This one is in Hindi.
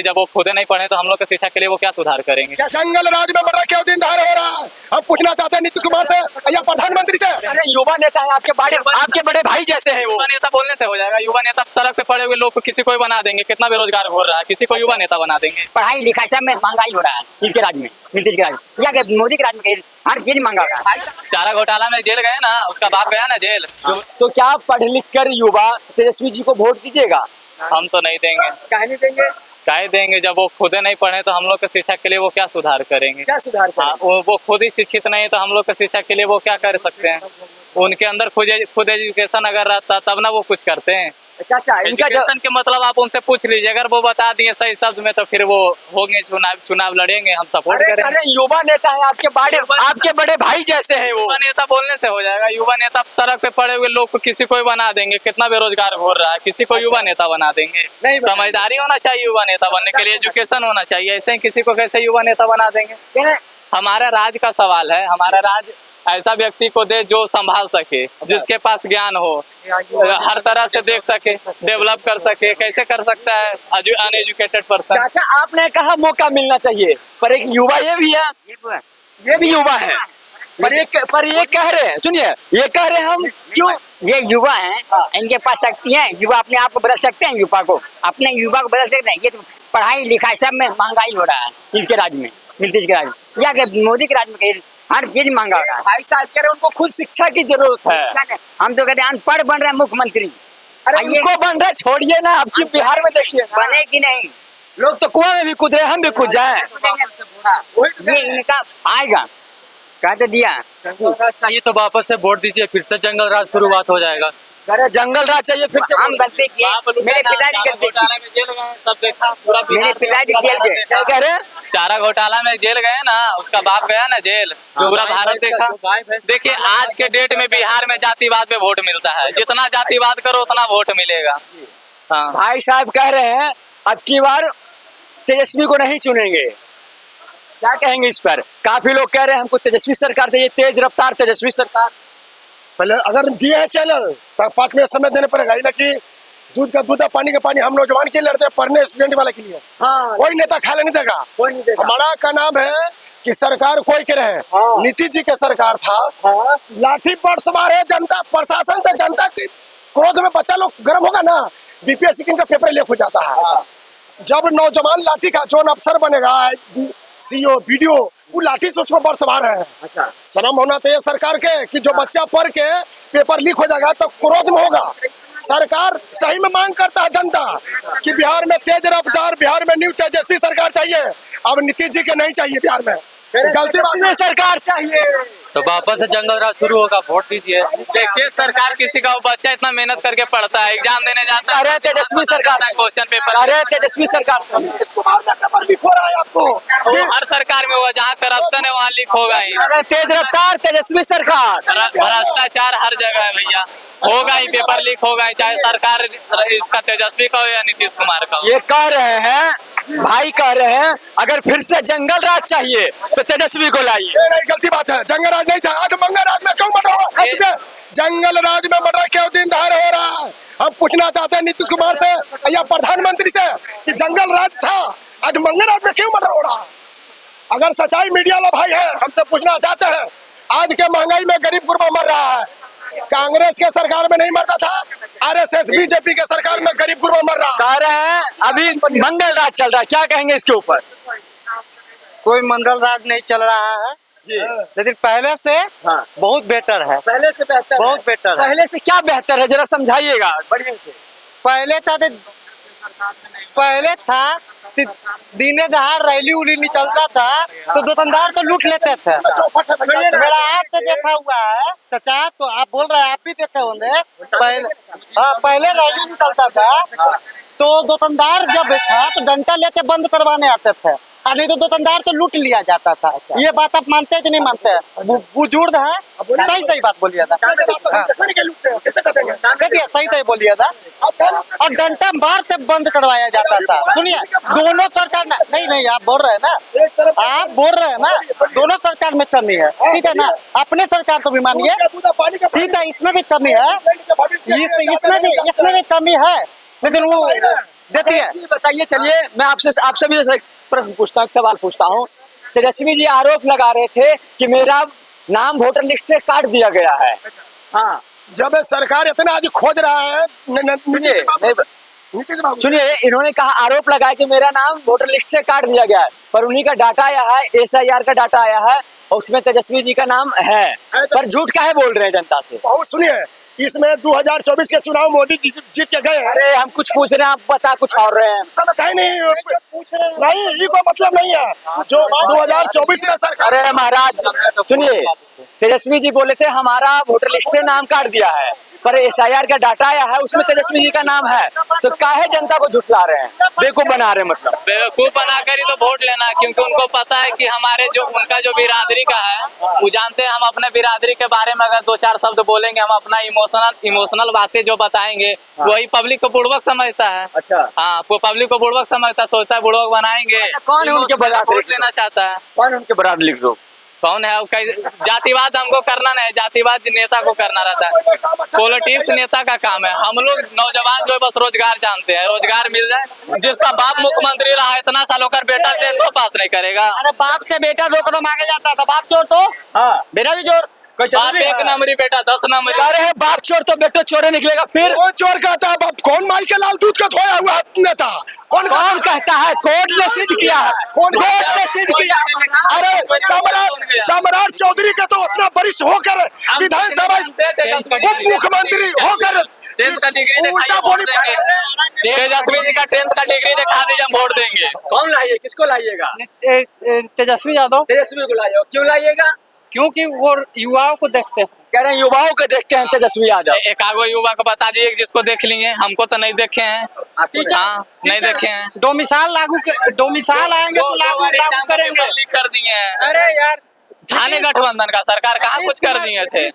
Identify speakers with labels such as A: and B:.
A: जब वो खुद नहीं पढ़े तो हम लोग की शिक्षा के लिए वो क्या सुधार करेंगे?
B: जंगल राज में बड़ा क्यों दिन धार हो रहा है? हम पूछना चाहते हैं नीतीश कुमार से या प्रधानमंत्री से।
C: अरे युवा नेता है, आपके बड़े भाई जैसे हैं वो।
A: युवा नेता बोलने से हो जाएगा? युवा नेता सड़क पे पड़े हुए लोग को किसी को भी बना देंगे। कितना बेरोजगार घूर रहा है, किसी को युवा नेता बना देंगे।
D: पढ़ाई लिखाई सब में महंगाई हो रहा है इनके राज में, नीतीश के राज में या मोदी के राज में हर चीज महंगा हो रहा है।
A: चारा घोटाला में जेल गए ना, उसका बाप गया ना जेल।
C: तो क्या पढ़ लिख कर युवा तेजस्वी जी को वोट दीजिएगा?
A: हम तो नहीं देंगे।
C: काहे नहीं देंगे?
A: काहे देंगे? जब वो खुद नहीं पढ़े तो हम लोग की शिक्षा के लिए वो क्या सुधार करेंगे?
C: क्या सुधार करेंगे?
A: वो खुद ही शिक्षित नहीं है तो हम लोग की शिक्षा के लिए वो क्या कर सकते हैं? उनके अंदर खुद एजुकेशन अगर रहता तब ना वो कुछ करते हैं।
C: चाचा इनका
A: एजुकेशन के मतलब आप उनसे पूछ लीजिए, अगर वो बता दिए सही शब्द में तो फिर वो होंगे चुनाव लड़ेंगे, हम सपोर्ट करेंगे।
C: अरे युवा नेता है, आपके बड़े भाई जैसे हैं वो।
A: युवा नेता बोलने से हो जाएगा? युवा नेता सड़क पे पड़े हुए लोग को किसी को भी बना देंगे। कितना बेरोजगार घूर रहा है, किसी को युवा नेता बना देंगे?
C: नहीं,
A: समझदारी होना चाहिए युवा नेता बनने के लिए, एजुकेशन होना चाहिए। ऐसे ही किसी को कैसे युवा नेता बना देंगे? हमारा राज का सवाल है। हमारा राज ऐसा व्यक्ति को दे जो संभाल सके, जिसके पास ज्ञान हो, हर तरह से देख सके, डेवलप कर सके। कैसे कर सकता है अनएजुकेटेड पर्सन?
C: चाचा आपने कहा मौका मिलना चाहिए, पर एक युवा ये भी है, ये भी युवा है, पर ये कह रहे हैं, सुनिए, ये कह रहे हैं हम क्यों?
D: ये युवा हैं, इनके पास शक्ति है, युवा अपने आप को बदल सकते हैं, युवा को अपने युवा को बदल सकते हैं। ये तो पढ़ाई लिखाई सब में महंगाई हो रहा है इनके राज में, नीतीश के राज में या मोदी के राज में हर चीज महंगा हो रहा है।
C: भाई साहब कह रहे हैं उनको खुद शिक्षा की जरूरत है।
D: हम तो कहते हैं अनपढ़ बन रहे हैं मुख्यमंत्री।
C: अरे उनको बन रहा है, छोड़िए ना, आपकी बिहार में देखिए
D: बने कि नहीं,
C: लोग तो कुआं में भी कूद रहे, हम भी कूद जाए।
D: ये इनका आएगा, कह तो दिया।
A: चाहिए तो वापस से वोट दीजिए, फिर से जंगल राज शुरुआत हो जाएगा।
C: अरे जंगल राज चाहिए फिर से।
D: हम गलती किए, मेरे पिताजी गलती किए, मेरे पिताजी जेल गए।
C: क्या कह रहे हैं?
A: चारा घोटाला में जेल गए ना, उसका बाप गया ना जेल। पूरा भारत देखा। देखिए आज के डेट में बिहार में जातिवाद पे वोट मिलता है। जितना जातिवाद करो उतना वोट मिलेगा। हाँ
C: भाई साहब कह रहे हैं अब की बार तेजस्वी को नहीं चुनेंगे, क्या कहेंगे इस पर? काफी लोग कह रहे हैं हमको तेजस्वी सरकार चाहिए, तेज रफ्तार तेजस्वी सरकार।
B: पहले अगर दिए है चैनल तो 5 मिनट समय देने पड़ेगा, ना कि दूध का दूध पानी का पानी हम नौजवान के लिए लड़ते हैं, पढ़ने स्टूडेंट वाले के लिए।
C: हाँ,
B: कोई नेता खाने नहीं देगा।
C: कोई नहीं देगा।
B: हमारा का नाम है कि सरकार कोई के रहे।
C: हाँ।
B: नीतीश जी के सरकार था।
C: हाँ।
B: लाठी पर सवार है जनता, प्रशासन से जनता की क्रोध में बच्चा लोग गर्म होगा ना, बीपीएससी का पेपर लीक हो जाता है।
C: हाँ।
B: जब नौजवान लाठी का जो अफसर बनेगा, सीओ बीडीओ, वो लाठी से उसको बरसवार है।
C: अच्छा।
B: शर्म होना चाहिए सरकार के कि जो बच्चा पढ़ के पेपर लीक हो जाएगा तो क्रोध में होगा। सरकार सही में मांग करता है जनता कि बिहार में तेज रफ्तार, बिहार में न्यू तेजस्वी सरकार चाहिए। अब नीतीश जी के नहीं चाहिए बिहार में, गलती
C: में सरकार चाहिए।
A: तो वापस से जंगल राज शुरू होगा, वोट दीजिए। देखिए सरकार किसी का बच्चा इतना मेहनत करके पढ़ता है, एग्जाम देने जाता है।
C: अरे तेजस्वी सरकार,
A: क्वेश्चन पेपर,
C: अरे तेजस्वी सरकार चाहिए।
B: पेपर लीक हो रहा है आपको।
A: हर सरकार में होगा, जहाँ करप्शन है वहाँ लीक होगा ही।
C: अरे तेज रफ्तार तेजस्वी सरकार।
A: भ्रष्टाचार हर जगह है भैया, होगा ही, पेपर लीक होगा ही, चाहे सरकार इसका तेजस्वी का हो या नीतीश कुमार का हो।
C: ये कह रहे हैं, भाई कह रहे हैं अगर फिर से जंगल राज चाहिए तो तेजस्वी को लाइए।
B: ये नहीं, गलती बात है। जंगल राज नहीं था, आज मंगल राज में क्यों बन रहा है? जंगल राज में बन रहा क्यों दिन धार हो रहा है? हम पूछना चाहते हैं नीतीश कुमार से या प्रधानमंत्री से कि जंगल राज था, आज मंगल राज में क्यों बन रहा है? अगर सच्चाई मीडिया वाला भाई है, हमसे पूछना चाहते हैं, आज के महंगाई में गरीब गुरबा मर रहा है। कांग्रेस के सरकार में नहीं मरता था, आरएसएस बीजेपी के सरकार में गरीब गुरबा मर रहा है।
C: कह रहे हैं अभी मंगल राज चल रहा है, क्या कहेंगे इसके ऊपर?
E: कोई मंगल राज नहीं चल रहा है, लेकिन पहले से बहुत बेटर है।
C: पहले से बेहतर,
E: बहुत बेटर है।
C: पहले से क्या बेहतर है, जरा समझाइएगा बढ़िया से।
E: पहले था दिने दहाड़ रैली उली निकलता था तो दुकानदार तो लूट लेते थे। मेरा आज से देखा हुआ है चाचा, तो आप बोल रहे हैं, आप भी देखे होंगे। पहले रैली निकलता था तो दुकानदार जब था तो डंडा लेके बंद करवाने आते थे, और नहीं तो दुकानदार तो लूट लिया जाता था। ये बात आप मानते हैं कि नहीं मानते हैं? बुजुर्ग है, सही सही बात बोलिए था, सही सही बोलिए था। और डंडा मार से बंद करवाया जाता था। सुनिए, दोनों सरकार में नहीं, आप बोल रहे हैं ना, आप बोल रहे हैं ना, दोनों सरकार में कमी है, ठीक है ना? अपने सरकार को भी मानिए, ठीक है, इसमें भी कमी है, इसमें भी कमी है, लेकिन वो देती है।
C: एक चीज बताइए, चलिए मैं आपसे भी एक प्रश्न पूछता हूँ, एक सवाल पूछता हूँ। तेजस्वी जी आरोप लगा रहे थे कि मेरा नाम वोटर लिस्ट से काट दिया गया है। हाँ
B: जब सरकार इतना अधिक खोज रहा है
C: सुनिए, इन्होंने कहा, आरोप लगाया कि मेरा नाम वोटर लिस्ट से काट दिया गया है, पर उन्हीं का डाटा आया है, SIR का डाटा आया है और उसमें तेजस्वी जी का नाम है, पर झूठ काहे बोल रहे हैं जनता से?
B: बहुत सुनिए, इसमें 2024 के चुनाव मोदी जीत के गए हैं।
C: अरे हम कुछ पूछ रहे हैं, आप बता कुछ और रहे हैं।
B: सब कहीं नहीं, ये कोई मतलब नहीं है जो 2024 में सरकार।
C: अरे महाराज सुनिए, तेजस्वी जी बोले थे हमारा वोटर लिस्ट से नाम काट दिया है, पर SIR का डाटा आया है उसमें तेजस्वी जी का नाम है, तो काहे जनता को झुठला रहे हैं, बेवकूफ बना रहे हैं? मतलब
A: बेवकूफ बनाकर ही तो वोट लेना है, क्योंकि उनको पता है कि हमारे जो उनका जो बिरादरी का है, वो जानते हैं हम अपने बिरादरी के बारे में अगर 2-4 शब्द बोलेंगे, हम अपना इमोशनल बातें जो बताएंगे, वही पब्लिक को बुड़बक समझता है।
C: अच्छा,
A: हाँ, वो पब्लिक को बुड़बक समझता है, सोचता है बुड़बक बनाएंगे।
C: कौन है उनके बिरादरी
A: वोट लेना चाहता है?
C: कौन है उनके बराबर लिख दो?
A: कौन है? जातिवाद हमको करना नहीं, जातिवाद नेता को करना रहता है। पॉलिटिक्स नेता का काम है। हम लोग नौजवान जो है बस रोजगार जानते हैं, रोजगार मिल जाए। जिसका बाप मुख्यमंत्री रहा इतना साल होकर, बेटा 10th पास नहीं करेगा।
E: अरे बाप से बेटा 2 कदम आगे जाता था, बाप चोर तो
C: हाँ,
E: बेटा भी चोर।
A: बाप 1 नंबरी, बेटा 10 नंबरी।
C: अरे बाप चोर तो बेटा चोरे निकलेगा फिर।
B: वो चोर कहता है बाप, कौन माई के लाल दूध का धोया हुआ नेता? कौन
C: कहता है? कोर्ट ने सिद्ध किया है,
B: कौन
C: कोर्ट ने सिद्ध किया है।
B: अरे सम्राट चौधरी का तो उतना वरिष्ठ होकर विधानसभा उप मुख्यमंत्री होकर
A: 10th का डिग्री
B: उल्टा बोली
A: तेजस्वी जी का 10th का डिग्री दिखा दीजिए, हम वोट देंगे।
C: कौन लाइए, किसको लाइएगा?
E: तेजस्वी यादव,
C: तेजस्वी को लाइए। क्यों लाइएगा?
E: क्योंकि वो युवाओं को देखते हैं।
C: कह रहे हैं युवाओं को देखते हैं तेजस्वी यादव।
A: एक आगो युवा को बता दीजिए जिसको देख लिए, हमको तो नहीं देखे हैं। हाँ, नहीं देखे हैं।
E: डोमिसाइल आएंगे तो लागू करेंगे।
A: कर दिए हैं।
E: अरे यार,
A: थाने गठबंधन का सरकार कहाँ कुछ कर दिए थे।